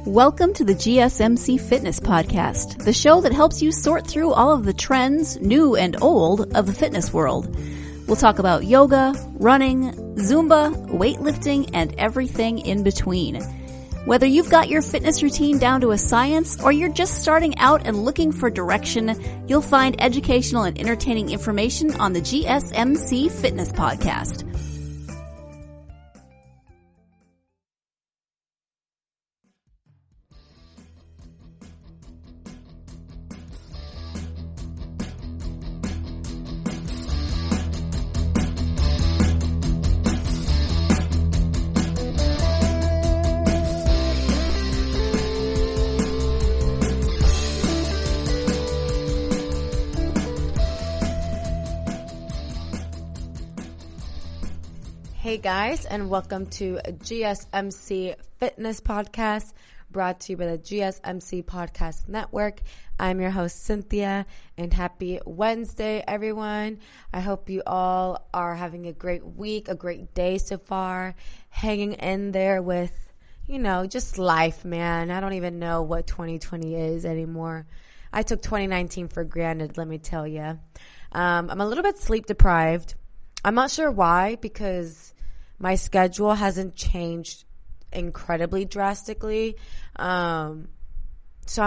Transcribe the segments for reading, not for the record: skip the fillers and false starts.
Welcome to the GSMC Fitness Podcast, the show that helps you sort through all of the trends, new and old, of the fitness world. We'll talk about yoga, running, Zumba, weightlifting, and everything in between. Whether you've got your fitness routine down to a science or you're just starting out and looking for direction, you'll find educational and entertaining information on the GSMC Fitness Podcast. Hey guys, and welcome to GSMC Fitness Podcast, brought to you by the GSMC Podcast Network. I'm your host, Cynthia, and happy Wednesday, everyone. I hope you all are having a great week, a great day so far, hanging in there with, just life, man. I don't even know what 2020 is anymore. I took 2019 for granted, let me tell you. I'm a little bit sleep deprived. I'm not sure why, because my schedule hasn't changed incredibly drastically. So I'm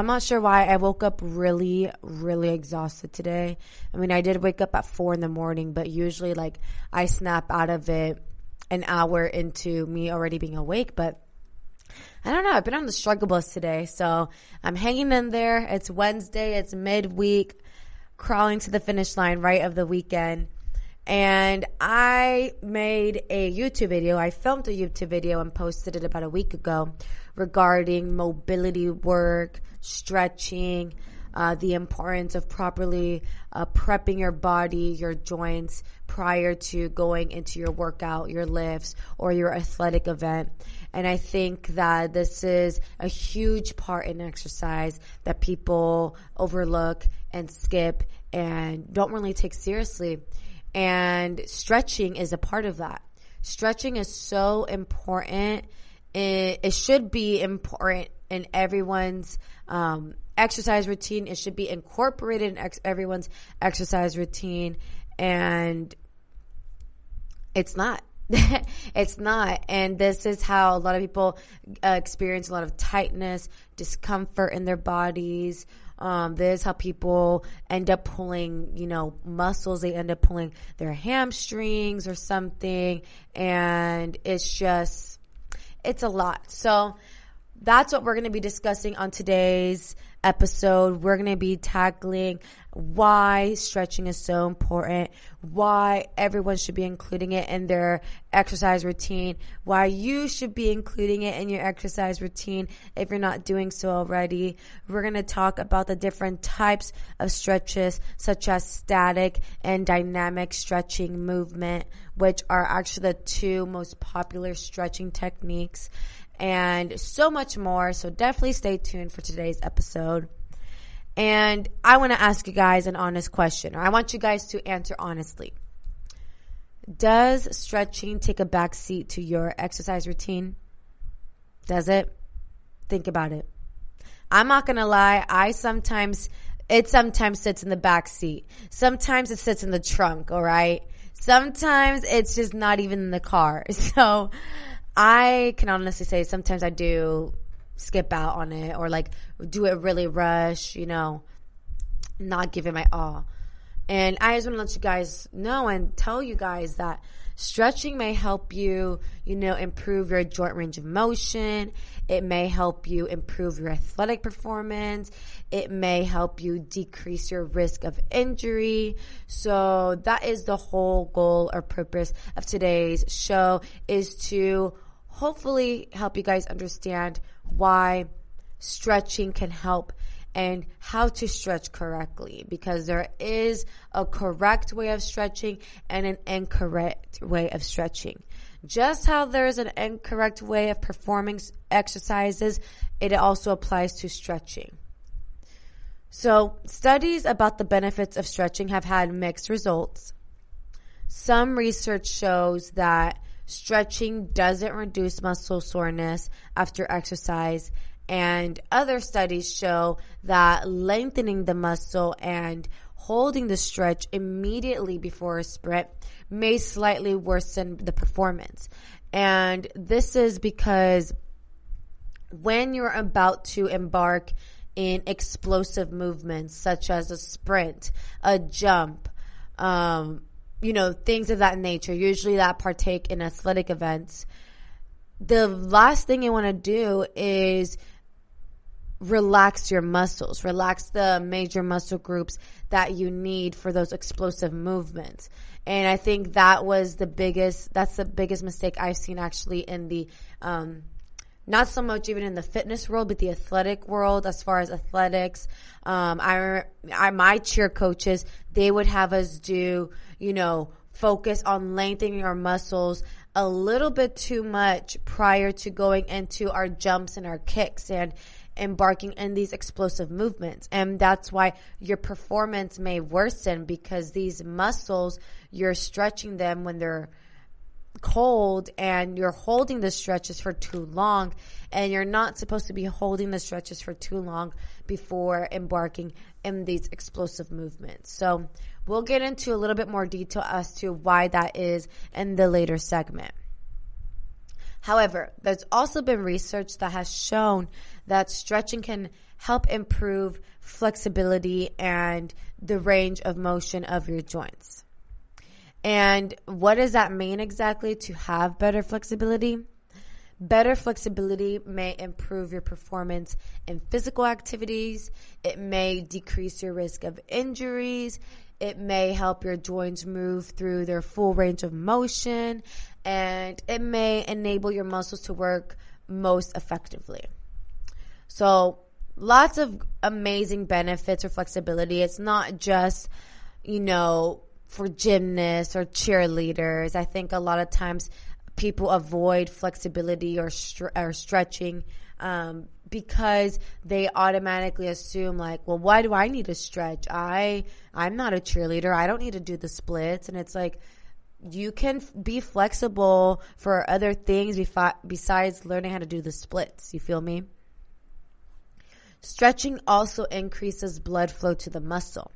not sure why I woke up really, really exhausted today. I mean, I did wake up at 4 a.m, but usually I snap out of it an hour into me already being awake. But I don't know. I've been on the struggle bus today. So I'm hanging in there. It's Wednesday. It's midweek, crawling to the finish line right of the weekend. And I made a YouTube video. I filmed a YouTube video and posted it about a week ago regarding mobility work, stretching, the importance of properly prepping your body, your joints prior to going into your workout, your lifts, or your athletic event. And I think that this is a huge part in exercise that people overlook and skip and don't really take seriously. And stretching is a part of that. Stretching is so important. It should be important in everyone's exercise routine. It should be incorporated in everyone's exercise routine. And it's not. It's not. And this is how a lot of people experience a lot of tightness, discomfort in their bodies. This is how people end up pulling, muscles. They end up pulling their hamstrings or something. And it's a lot. So that's what we're going to be discussing on today's episode. We're going to be tackling why stretching is so important, why everyone should be including it in their exercise routine, why you should be including it in your exercise routine if you're not doing so already. We're going to talk about the different types of stretches, such as static and dynamic stretching movement, which are actually the two most popular stretching techniques, and so much more. So definitely stay tuned for today's episode. And I want to ask you guys an honest question, or I want you guys to answer honestly. Does stretching take a back seat to your exercise routine? Does it? Think about it. I'm not going to lie. It sometimes sits in the back seat. Sometimes it sits in the trunk, all right? Sometimes it's just not even in the car. So I can honestly say sometimes I do skip out on it, or do it really rush, not give it my all. And I just want to let you guys know and tell you guys that stretching may help you, improve your joint range of motion. It may help you improve your athletic performance. It may help you decrease your risk of injury. So that is the whole goal or purpose of today's show, is to hopefully help you guys understand why stretching can help and how to stretch correctly, because there is a correct way of stretching and an incorrect way of stretching. Just how there's an incorrect way of performing exercises, it also applies to stretching. So studies about the benefits of stretching have had mixed results. Some research shows that stretching doesn't reduce muscle soreness after exercise, And other studies show that lengthening the muscle and holding the stretch immediately before a sprint may slightly worsen the performance. And this is because when you're about to embark in explosive movements such as a sprint, a jump, things of that nature, usually that partake in athletic events, the last thing you want to do is relax your muscles, relax the major muscle groups that you need for those explosive movements. And I think that's the biggest mistake I've seen actually in the, not so much even in the fitness world, but the athletic world. As far as athletics, my cheer coaches, they would have us do, focus on lengthening our muscles a little bit too much prior to going into our jumps and our kicks and embarking in these explosive movements. And that's why your performance may worsen, because these muscles, you're stretching them when they're cold and you're holding the stretches for too long, and you're not supposed to be holding the stretches for too long before embarking in these explosive movements. So we'll get into a little bit more detail as to why that is in the later segment. However, there's also been research that has shown that stretching can help improve flexibility and the range of motion of your joints. And what does that mean exactly, to have better flexibility? Better flexibility may improve your performance in physical activities. It may decrease your risk of injuries. It may help your joints move through their full range of motion. And it may enable your muscles to work most effectively. So lots of amazing benefits for flexibility. It's not just, for gymnasts or cheerleaders. I think a lot of times people avoid flexibility or stretching because they automatically assume well, why do I need to stretch? I'm not a cheerleader. I don't need to do the splits. And it's like, you can be flexible for other things besides learning how to do the splits. You feel me? Stretching also increases blood flow to the muscle.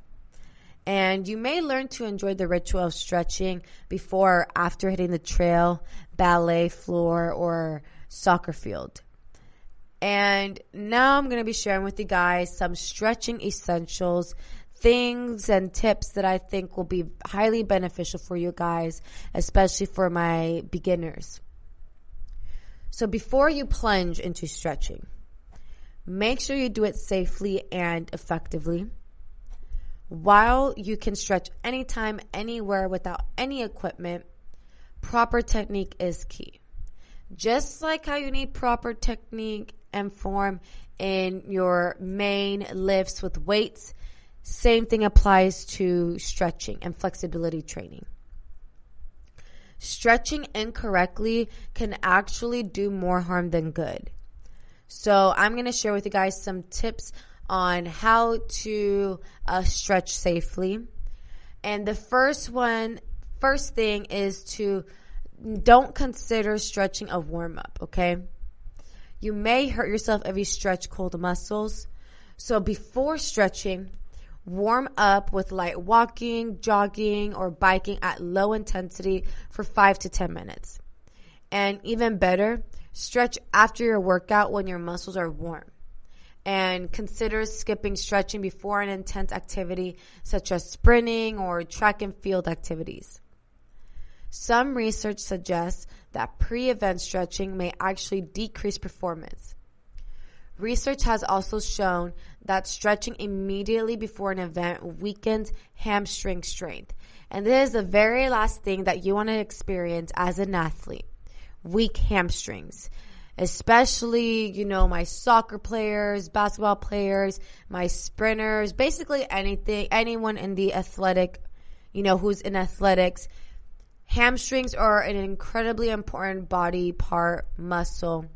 And you may learn to enjoy the ritual of stretching before or after hitting the trail, ballet floor, or soccer field. And now I'm going to be sharing with you guys some stretching essentials, things and tips that I think will be highly beneficial for you guys, especially for my beginners. So before you plunge into stretching, make sure you do it safely and effectively. While you can stretch anytime, anywhere without any equipment, proper technique is key. Just like how you need proper technique and form in your main lifts with weights, same thing applies to stretching and flexibility training. Stretching incorrectly can actually do more harm than good. So I'm going to share with you guys some tips on how to stretch safely. And the first thing is to don't consider stretching a warm-up, okay? You may hurt yourself if you stretch cold muscles. So before stretching, warm up with light walking, jogging, or biking at low intensity for 5 to 10 minutes. And even better, stretch after your workout when your muscles are warm. And consider skipping stretching before an intense activity such as sprinting or track and field activities. Some research suggests that pre-event stretching may actually decrease performance. Research has also shown that stretching immediately before an event weakens hamstring strength. And this is the very last thing that you want to experience as an athlete: weak hamstrings. Especially, my soccer players, basketball players, my sprinters, basically anyone in the athletic, who's in athletics. Hamstrings are an incredibly important body part muscle.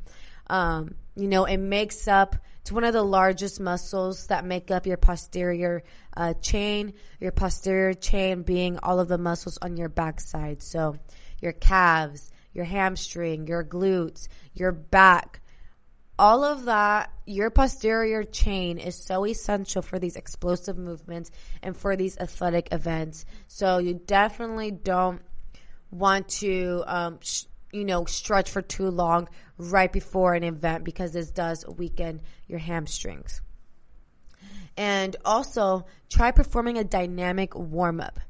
It makes up, it's one of the largest muscles that make up your posterior chain. Your posterior chain being all of the muscles on your backside. So your calves, your hamstring, your glutes, your back, all of that your posterior chain is so essential for these explosive movements and for these athletic events. So you definitely don't want to, stretch for too long right before an event, because this does weaken your hamstrings. And also, try performing a dynamic warm-up.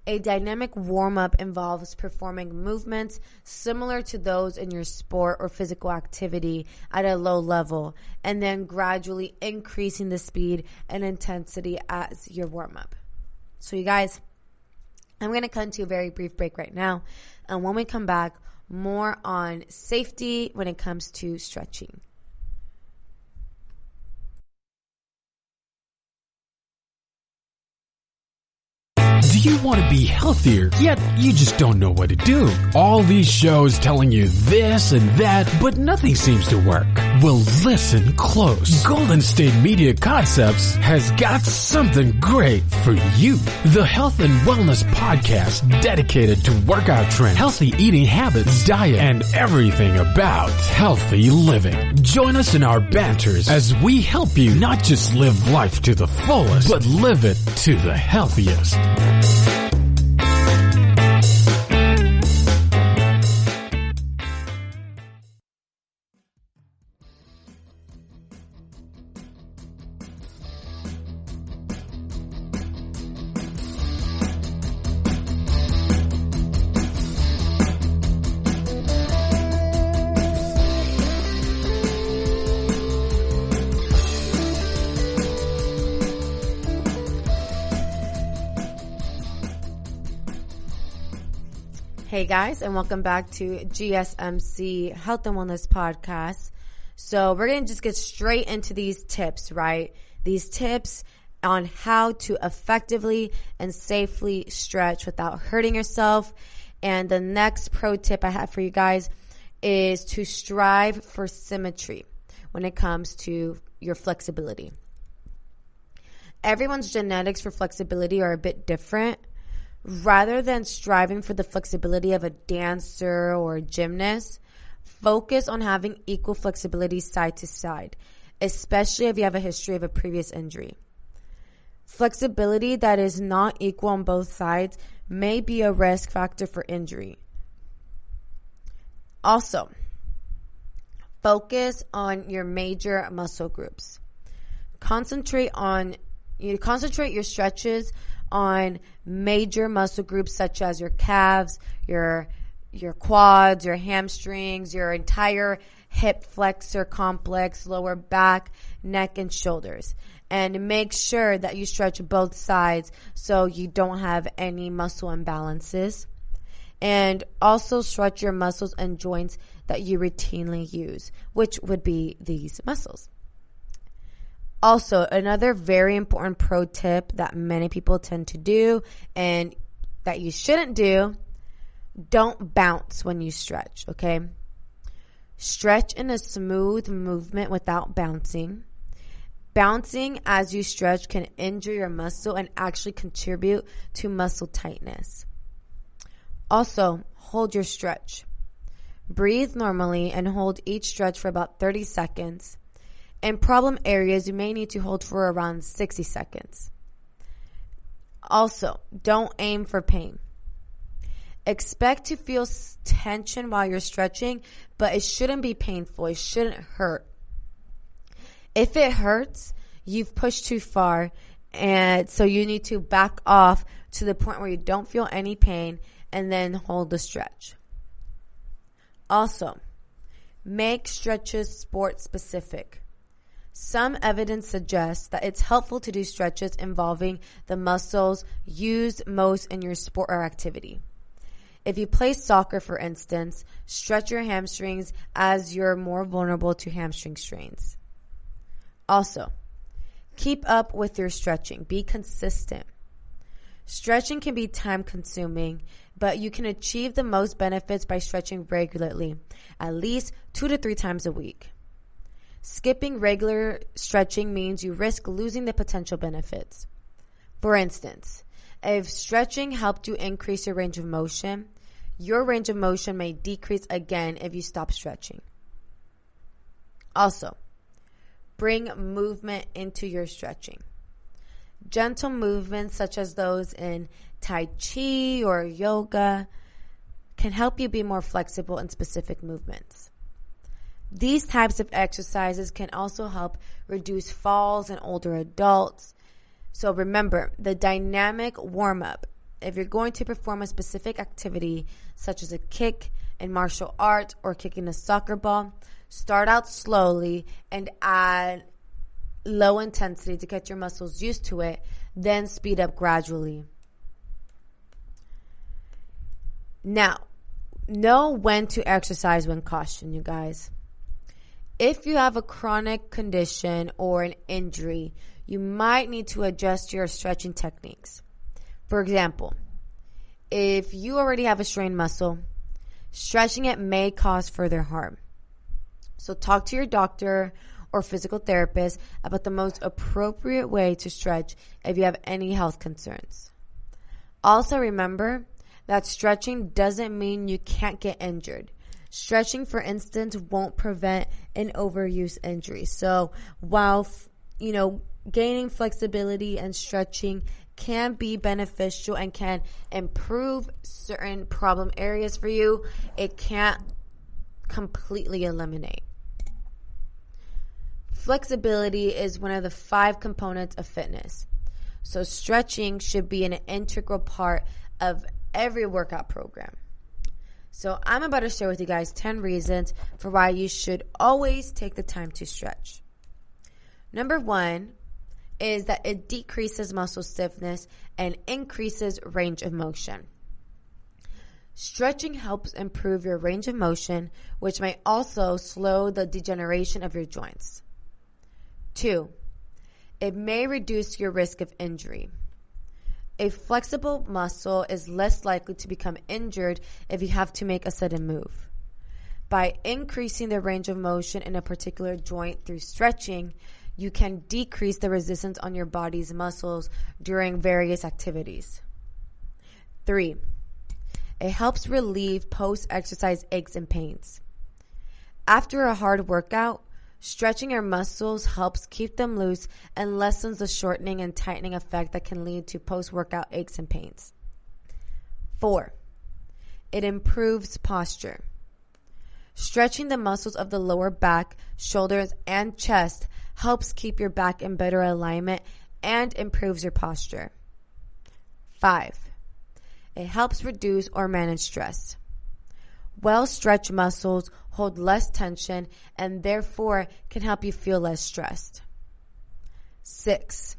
A dynamic warm-up involves performing movements similar to those in your sport or physical activity at a low level, and then gradually increasing the speed and intensity as your warm-up. So you guys, I'm going to cut into a very brief break right now. And when we come back, more on safety when it comes to stretching. Do you want to be healthier, yet you just don't know what to do? All these shows telling you this and that, but nothing seems to work. Well, listen close. Golden State Media Concepts has got something great for you. The Health and Wellness Podcast, dedicated to workout trends, healthy eating habits, diet, and everything about healthy living. Join us in our banters as we help you not just live life to the fullest, but live it to the healthiest. Hey guys, and welcome back to GSMC Health and Wellness Podcast. So we're going to just get straight into these tips, right? These tips on how to effectively and safely stretch without hurting yourself. And the next pro tip I have for you guys is to strive for symmetry when it comes to your flexibility. Everyone's genetics for flexibility are a bit different. Rather than striving for the flexibility of a dancer or a gymnast, focus on having equal flexibility side to side, especially if you have a history of a previous injury. Flexibility that is not equal on both sides may be a risk factor for injury. Also, focus on your major muscle groups. Concentrate your stretches on major muscle groups such as your calves, your quads, your hamstrings, your entire hip flexor complex, lower back, neck, and shoulders. And make sure that you stretch both sides so you don't have any muscle imbalances. And also stretch your muscles and joints that you routinely use, which would be these muscles. Also, another very important pro tip that many people tend to do and that you shouldn't do, don't bounce when you stretch, okay? Stretch in a smooth movement without bouncing. Bouncing as you stretch can injure your muscle and actually contribute to muscle tightness. Also, hold your stretch. Breathe normally and hold each stretch for about 30 seconds. In problem areas, you may need to hold for around 60 seconds. Also, don't aim for pain. Expect to feel tension while you're stretching, but it shouldn't be painful. It shouldn't hurt. If it hurts, you've pushed too far, and so you need to back off to the point where you don't feel any pain and then hold the stretch. Also, make stretches sport specific. Some evidence suggests that it's helpful to do stretches involving the muscles used most in your sport or activity. If you play soccer, for instance, stretch your hamstrings as you're more vulnerable to hamstring strains. Also, keep up with your stretching. Be consistent. Stretching can be time-consuming, but you can achieve the most benefits by stretching regularly, at least 2 to 3 times a week. Skipping regular stretching means you risk losing the potential benefits. For instance, if stretching helped you increase your range of motion, your range of motion may decrease again if you stop stretching. Also, bring movement into your stretching. Gentle movements such as those in Tai Chi or yoga can help you be more flexible in specific movements. These types of exercises can also help reduce falls in older adults. So remember, the dynamic warm-up. If you're going to perform a specific activity, such as a kick in martial arts or kicking a soccer ball, start out slowly and add low intensity to get your muscles used to it, then speed up gradually. Now, know when to exercise when caution, you guys. If you have a chronic condition or an injury, you might need to adjust your stretching techniques. For example, if you already have a strained muscle, stretching it may cause further harm. So talk to your doctor or physical therapist about the most appropriate way to stretch if you have any health concerns. Also remember that stretching doesn't mean you can't get injured. Stretching, for instance, won't prevent an overuse injury. So while, gaining flexibility and stretching can be beneficial and can improve certain problem areas for you, it can't completely eliminate. Flexibility is one of the 5 components of fitness. So stretching should be an integral part of every workout program. So I'm about to share with you guys 10 reasons for why you should always take the time to stretch. Number 1 is that it decreases muscle stiffness and increases range of motion. Stretching helps improve your range of motion, which may also slow the degeneration of your joints. 2, it may reduce your risk of injury. A flexible muscle is less likely to become injured if you have to make a sudden move. By increasing the range of motion in a particular joint through stretching, you can decrease the resistance on your body's muscles during various activities. 3, it helps relieve post-exercise aches and pains. After a hard workout, stretching your muscles helps keep them loose and lessens the shortening and tightening effect that can lead to post-workout aches and pains. 4, it improves posture. Stretching the muscles of the lower back, shoulders, and chest helps keep your back in better alignment and improves your posture. 5, it helps reduce or manage stress. Well-stretched muscles hold less tension and therefore can help you feel less stressed. 6,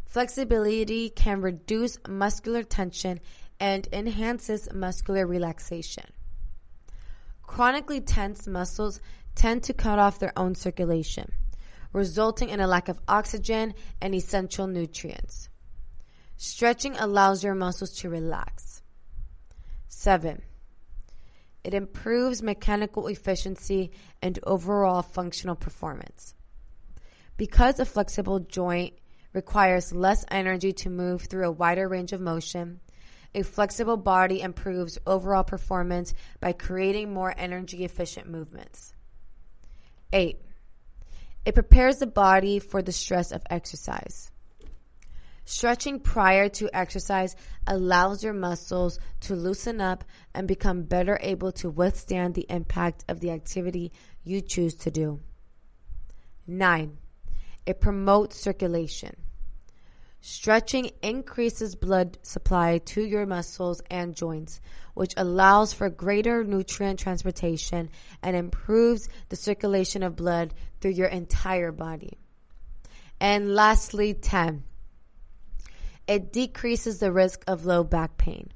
flexibility can reduce muscular tension and enhances muscular relaxation. Chronically tense muscles tend to cut off their own circulation, resulting in a lack of oxygen and essential nutrients. Stretching allows your muscles to relax. 7, it improves mechanical efficiency and overall functional performance. Because a flexible joint requires less energy to move through a wider range of motion, a flexible body improves overall performance by creating more energy-efficient movements. 8, it prepares the body for the stress of exercise. Stretching prior to exercise allows your muscles to loosen up and become better able to withstand the impact of the activity you choose to do. 9, it promotes circulation. Stretching increases blood supply to your muscles and joints, which allows for greater nutrient transportation and improves the circulation of blood through your entire body. And lastly, 10, it decreases the risk of low back pain.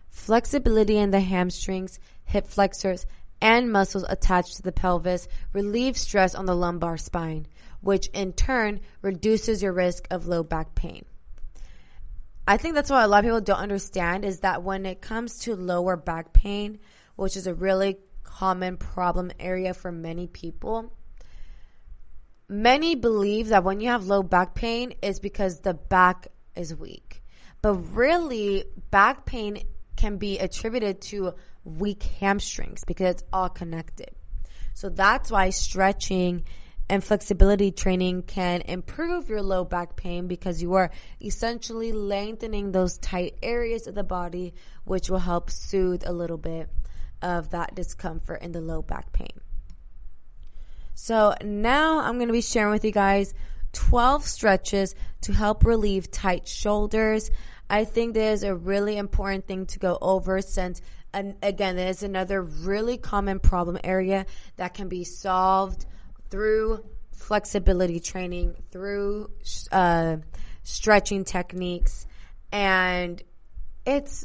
Flexibility in the hamstrings, hip flexors, and muscles attached to the pelvis relieve stress on the lumbar spine, which in turn reduces your risk of low back pain. I think that's what a lot of people don't understand is that when it comes to lower back pain, which is a really common problem area for many people, many believe that when you have low back pain is because the back is weak. But really, back pain can be attributed to weak hamstrings because it's all connected. So that's why stretching and flexibility training can improve your low back pain because you are essentially lengthening those tight areas of the body, which will help soothe a little bit of that discomfort in the low back pain. So now I'm going to be sharing with you guys 12 stretches to help relieve tight shoulders. I think there's a really important thing to go over since, and again, there's another really common problem area that can be solved through flexibility training, through stretching techniques, and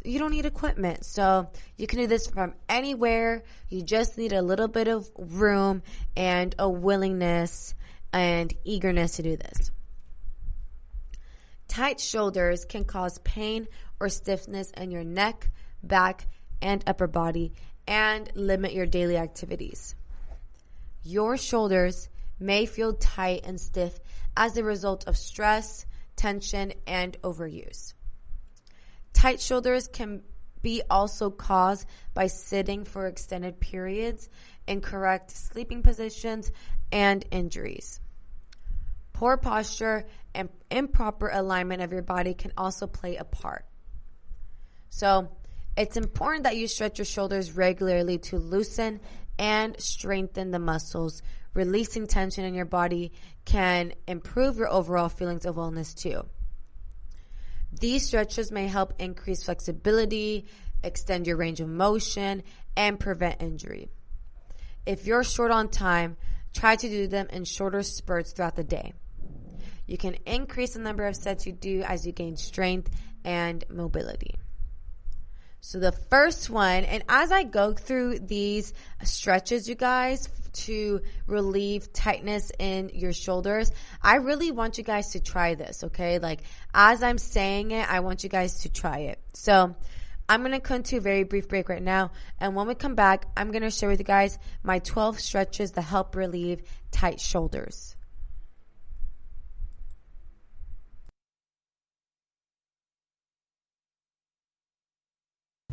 you don't need equipment. So you can do this from anywhere. You just need a little bit of room and a willingness and eagerness to do this. Tight shoulders can cause pain or stiffness in your neck, back, and upper body and limit your daily activities. Your shoulders may feel tight and stiff as a result of stress, tension, and overuse. Tight shoulders can be also caused by sitting for extended periods, incorrect sleeping positions, and injuries. Poor posture and improper alignment of your body can also play a part. So it's important that you stretch your shoulders regularly to loosen and strengthen the muscles. Releasing tension in your body can improve your overall feelings of wellness too. These stretches may help increase flexibility, extend your range of motion, and prevent injury. If you're short on time, try to do them in shorter spurts throughout the day. You can increase the number of sets you do as you gain strength and mobility. So the first one, and as I go through these stretches, you guys, to relieve tightness in your shoulders, I really want you guys to try this, okay? Like, as I'm saying it, I want you guys to try it. So I'm going to come to a very brief break right now, and when we come back, I'm going to share with you guys my 12 stretches that help relieve tight shoulders.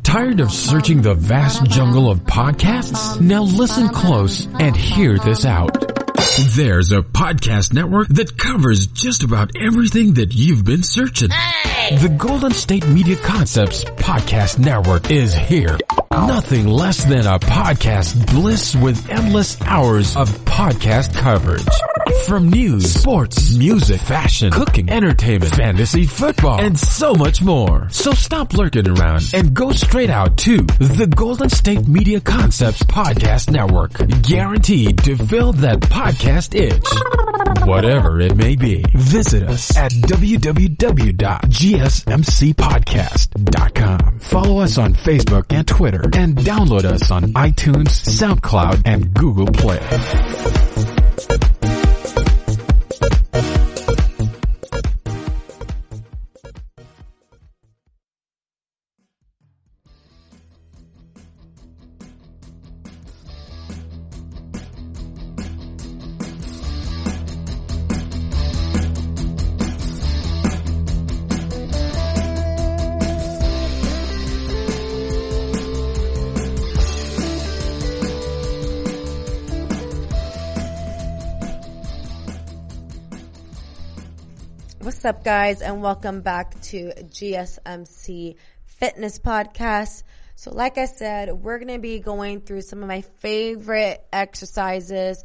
Tired of searching the vast jungle of podcasts? Now listen close and hear this out. There's a podcast network that covers just about everything that you've been searching. Hey! The Golden State Media Concepts Podcast Network is here. Nothing less than a podcast bliss with endless hours of podcast coverage. From news, sports, music, fashion, cooking, entertainment, fantasy, football, and so much more. So stop lurking around and go straight out to the Golden State Media Concepts Podcast Network. Guaranteed to fill that podcast itch. Whatever it may be. Visit us at www.gsmcpodcast.com. Follow us on Facebook and Twitter, and download us on iTunes, SoundCloud, and Google Play. What's up, guys, and welcome back to GSMC Fitness Podcast. So like I said, we're going to be going through some of my favorite exercises,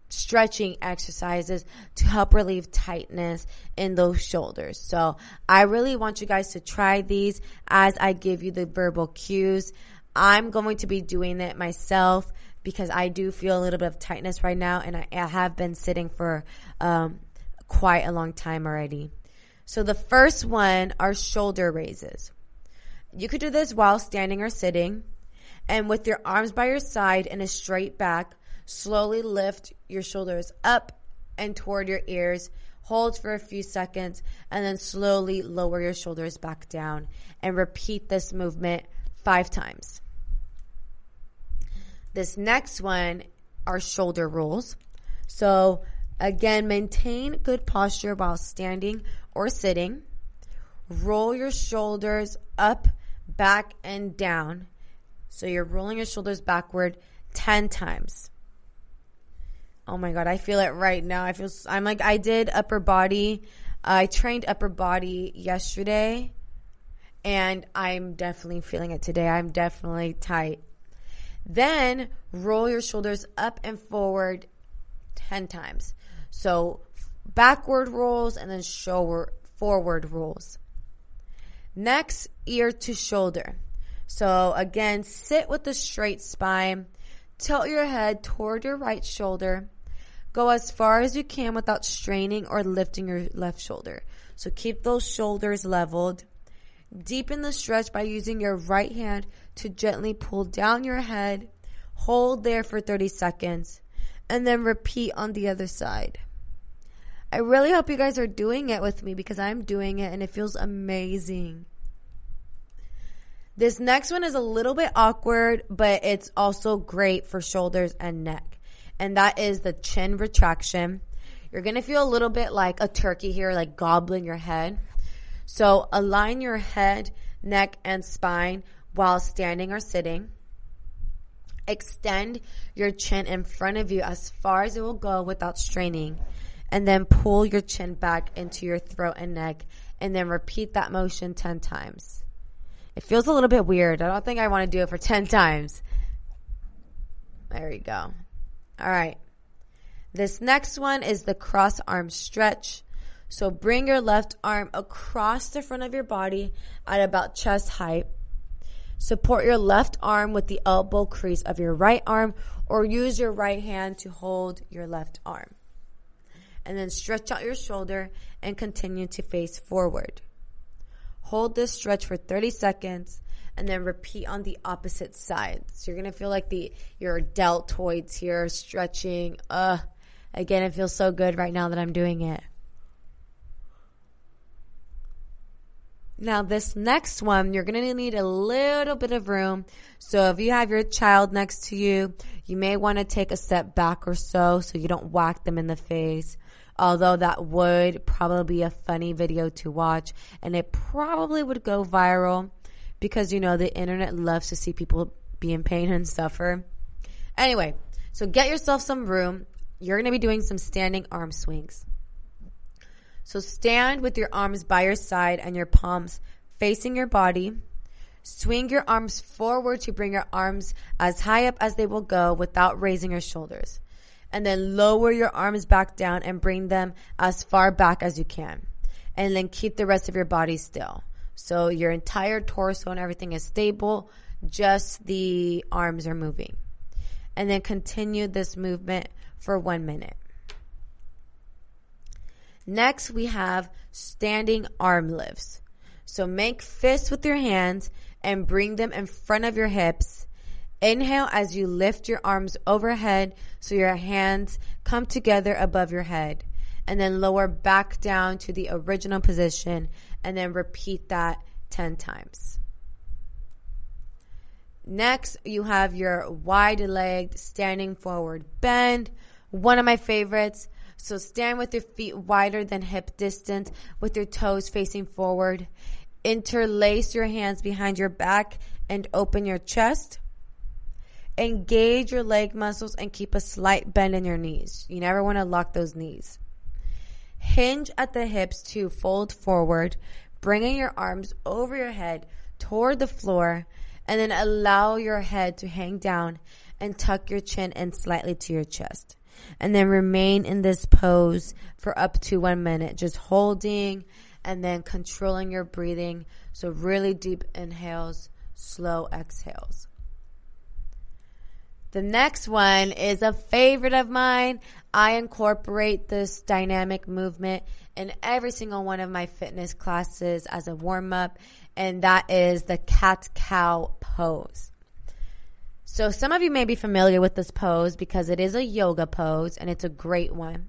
stretching exercises to help relieve tightness in those shoulders. So I really want you guys to try these as I give you the verbal cues. I'm going to be doing it myself because I do feel a little bit of tightness right now, and I have been sitting for quite a long time already. So the first one are shoulder raises. You could do this while standing or sitting, and with your arms by your side and a straight back, slowly lift your shoulders up and toward your ears. Hold for a few seconds, and then slowly lower your shoulders back down, and repeat this movement 5 times. This next one are shoulder rolls. So again, maintain good posture while standing or sitting. Roll your shoulders up, back, and down. So you're rolling your shoulders backward 10 times. Oh my God, I feel it right now. I'm like, I did upper body. I trained upper body yesterday, and I'm definitely feeling it today. I'm definitely tight. Then roll your shoulders up and forward 10 times. So backward rolls and then forward rolls. Next, ear to shoulder. So again, sit with a straight spine. Tilt your head toward your right shoulder. Go as far as you can without straining or lifting your left shoulder. So keep those shoulders leveled. Deepen the stretch by using your right hand to gently pull down your head. Hold there for 30 seconds. And then repeat on the other side. I really hope you guys are doing it with me because I'm doing it and it feels amazing. This next one is a little bit awkward, but it's also great for shoulders and neck. And that is the chin retraction. You're going to feel a little bit like a turkey here, like gobbling your head. So align your head, neck, and spine while standing or sitting. Extend your chin in front of you as far as it will go without straining. And then pull your chin back into your throat and neck. And then repeat that motion 10 times. It feels a little bit weird. I don't think I want to do it for 10 times. There we go. All right. This next one is the cross arm stretch. So bring your left arm across the front of your body at about chest height. Support your left arm with the elbow crease of your right arm or use your right hand to hold your left arm. And then stretch out your shoulder and continue to face forward. Hold this stretch for 30 seconds and then repeat on the opposite side. So you're going to feel like your deltoids here stretching. Again, it feels so good right now that I'm doing it. Now, this next one, you're going to need a little bit of room. So if you have your child next to you, you may want to take a step back or so you don't whack them in the face. Although that would probably be a funny video to watch, and it probably would go viral because, the internet loves to see people be in pain and suffer. Anyway, so get yourself some room. You're going to be doing some standing arm swings. So stand with your arms by your side and your palms facing your body. Swing your arms forward to bring your arms as high up as they will go without raising your shoulders. And then lower your arms back down and bring them as far back as you can. And then keep the rest of your body still. So your entire torso and everything is stable. Just the arms are moving. And then continue this movement for 1 minute. Next, we have standing arm lifts. So make fists with your hands and bring them in front of your hips. Inhale as you lift your arms overhead so your hands come together above your head. And then lower back down to the original position. And then repeat that 10 times. Next, you have your wide-legged standing forward bend. One of my favorites. So stand with your feet wider than hip distance with your toes facing forward. Interlace your hands behind your back and open your chest. Engage your leg muscles and keep a slight bend in your knees. You never want to lock those knees. Hinge at the hips to fold forward, bringing your arms over your head toward the floor, and then allow your head to hang down and tuck your chin in slightly to your chest. And then remain in this pose for up to 1 minute, just holding and then controlling your breathing. So really deep inhales, slow exhales. The next one is a favorite of mine. I incorporate this dynamic movement in every single one of my fitness classes as a warm-up, and that is the cat-cow pose. So some of you may be familiar with this pose because it is a yoga pose, and it's a great one.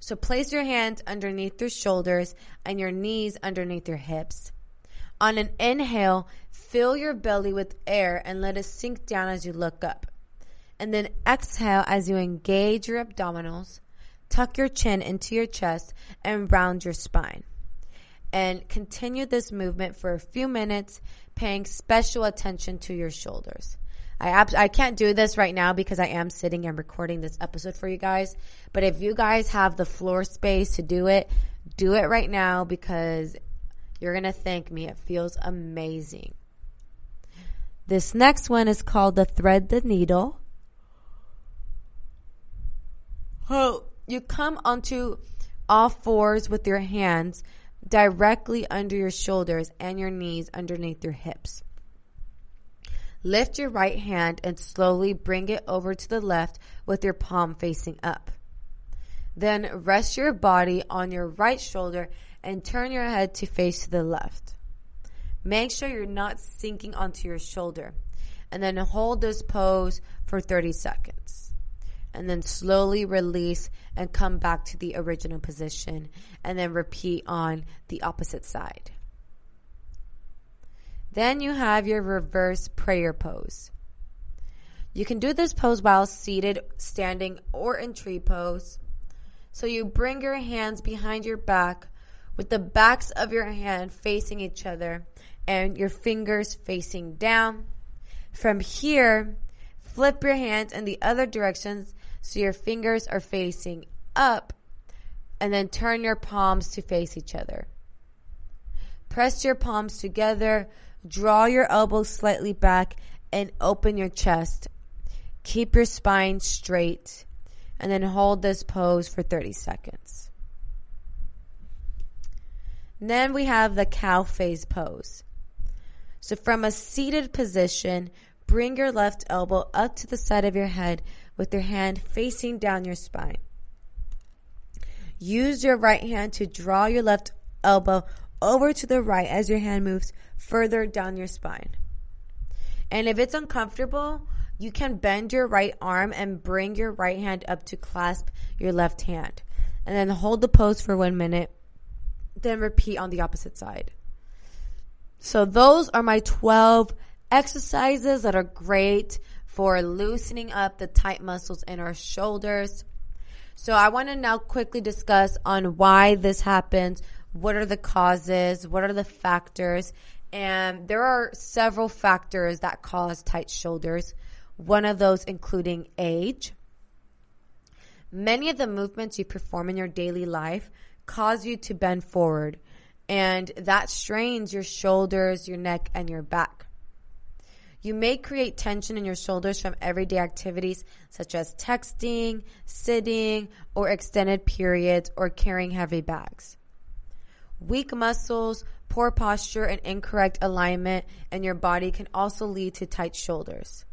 So place your hands underneath your shoulders and your knees underneath your hips. On an inhale, fill your belly with air and let it sink down as you look up. And then exhale as you engage your abdominals, tuck your chin into your chest, and round your spine. And continue this movement for a few minutes, paying special attention to your shoulders. I can't do this right now because I am sitting and recording this episode for you guys. But if you guys have the floor space to do it right now because you're going to thank me. It feels amazing. This next one is called the thread the needle. Oh, you come onto all fours with your hands directly under your shoulders and your knees underneath your hips. Lift your right hand and slowly bring it over to the left with your palm facing up. Then rest your body on your right shoulder and turn your head to face to the left. Make sure you're not sinking onto your shoulder. And then hold this pose for 30 seconds. And then slowly release and come back to the original position. And then repeat on the opposite side. Then you have your reverse prayer pose. You can do this pose while seated, standing, or in tree pose. So you bring your hands behind your back with the backs of your hand facing each other and your fingers facing down. From here, flip your hands in the other directions so your fingers are facing up, and then turn your palms to face each other. Press your palms together, draw your elbows slightly back, and open your chest. Keep your spine straight, and then hold this pose for 30 seconds. Then we have the cow face pose. So from a seated position, bring your left elbow up to the side of your head with your hand facing down your spine. Use your right hand to draw your left elbow over to the right as your hand moves further down your spine. And if it's uncomfortable, you can bend your right arm and bring your right hand up to clasp your left hand. And then hold the pose for 1 minute. Then repeat on the opposite side. So those are my 12 exercises that are great for loosening up the tight muscles in our shoulders. So I want to now quickly discuss on why this happens. What are the causes? What are the factors? And there are several factors that cause tight shoulders. One of those including age. Many of the movements you perform in your daily life cause you to bend forward, and that strains your shoulders, your neck, and your back. You may create tension in your shoulders from everyday activities such as texting, sitting, or extended periods, or carrying heavy bags. Weak muscles, poor posture, and incorrect alignment in your body can also lead to tight shoulders.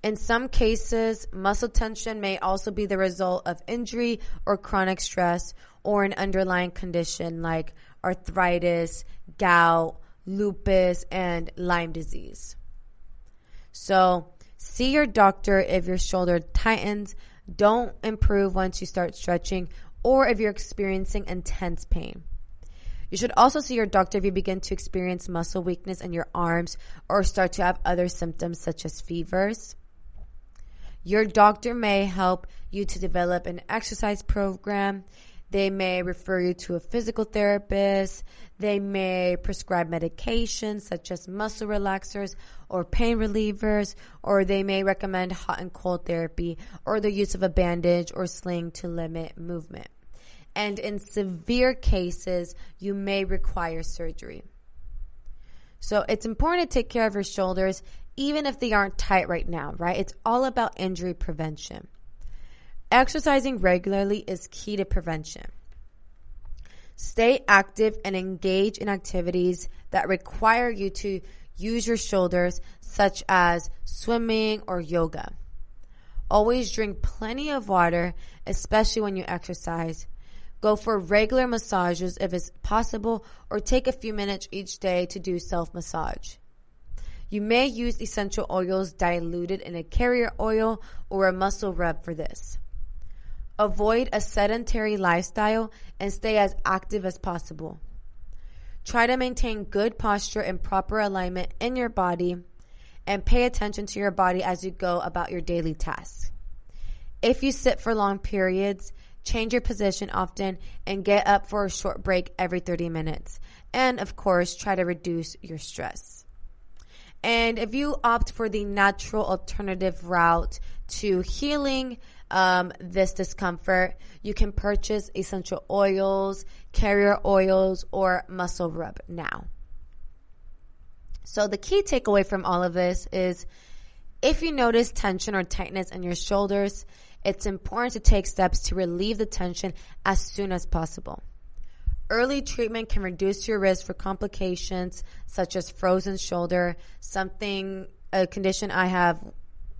In some cases, muscle tension may also be the result of injury or chronic stress or an underlying condition like arthritis, gout, lupus, and Lyme disease. So, see your doctor if your shoulder tightens, don't improve once you start stretching, or if you're experiencing intense pain. You should also see your doctor if you begin to experience muscle weakness in your arms or start to have other symptoms such as fevers. Your doctor may help you to develop an exercise program. They may refer you to a physical therapist. They may prescribe medications such as muscle relaxers or pain relievers, or they may recommend hot and cold therapy or the use of a bandage or sling to limit movement. And in severe cases, you may require surgery. So it's important to take care of your shoulders even if they aren't tight right now, right? It's all about injury prevention. Exercising regularly is key to prevention. Stay active and engage in activities that require you to use your shoulders, such as swimming or yoga. Always drink plenty of water, especially when you exercise. Go for regular massages if it's possible, or take a few minutes each day to do self-massage. You may use essential oils diluted in a carrier oil or a muscle rub for this. Avoid a sedentary lifestyle and stay as active as possible. Try to maintain good posture and proper alignment in your body, and pay attention to your body as you go about your daily tasks. If you sit for long periods, change your position often and get up for a short break every 30 minutes. And of course, try to reduce your stress. And if you opt for the natural alternative route to healing this discomfort, you can purchase essential oils, carrier oils, or muscle rub now. So the key takeaway from all of this is if you notice tension or tightness in your shoulders, it's important to take steps to relieve the tension as soon as possible. Early treatment can reduce your risk for complications such as frozen shoulder, a condition I have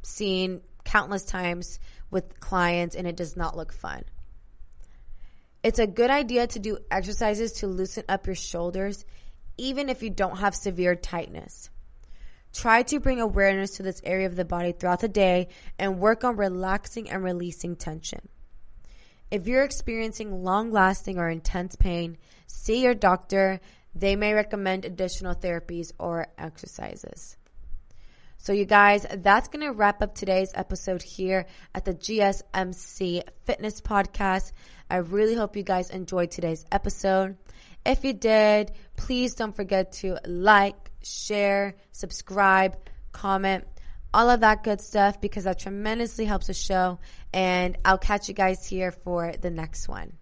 seen countless times with clients, and it does not look fun. It's a good idea to do exercises to loosen up your shoulders, even if you don't have severe tightness. Try to bring awareness to this area of the body throughout the day and work on relaxing and releasing tension. If you're experiencing long-lasting or intense pain, see your doctor. They may recommend additional therapies or exercises. So you guys, that's going to wrap up today's episode here at the GSMC Fitness Podcast. I really hope you guys enjoyed today's episode. If you did, please don't forget to like, share, subscribe, comment, all of that good stuff, because that tremendously helps the show. And I'll catch you guys here for the next one.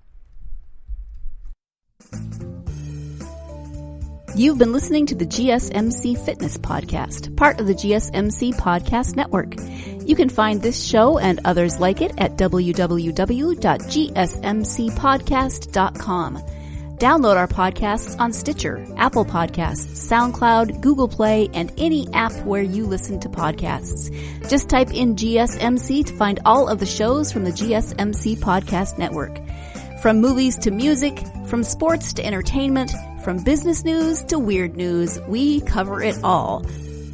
You've been listening to the GSMC Fitness Podcast, part of the GSMC Podcast Network. You can find this show and others like it at www.gsmcpodcast.com. Download our podcasts on Stitcher, Apple Podcasts, SoundCloud, Google Play, and any app where you listen to podcasts. Just type in GSMC to find all of the shows from the GSMC Podcast Network. From movies to music, from sports to entertainment, from business news to weird news, we cover it all.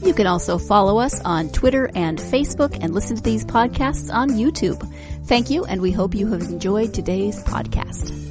You can also follow us on Twitter and Facebook and listen to these podcasts on YouTube. Thank you, and we hope you have enjoyed today's podcast.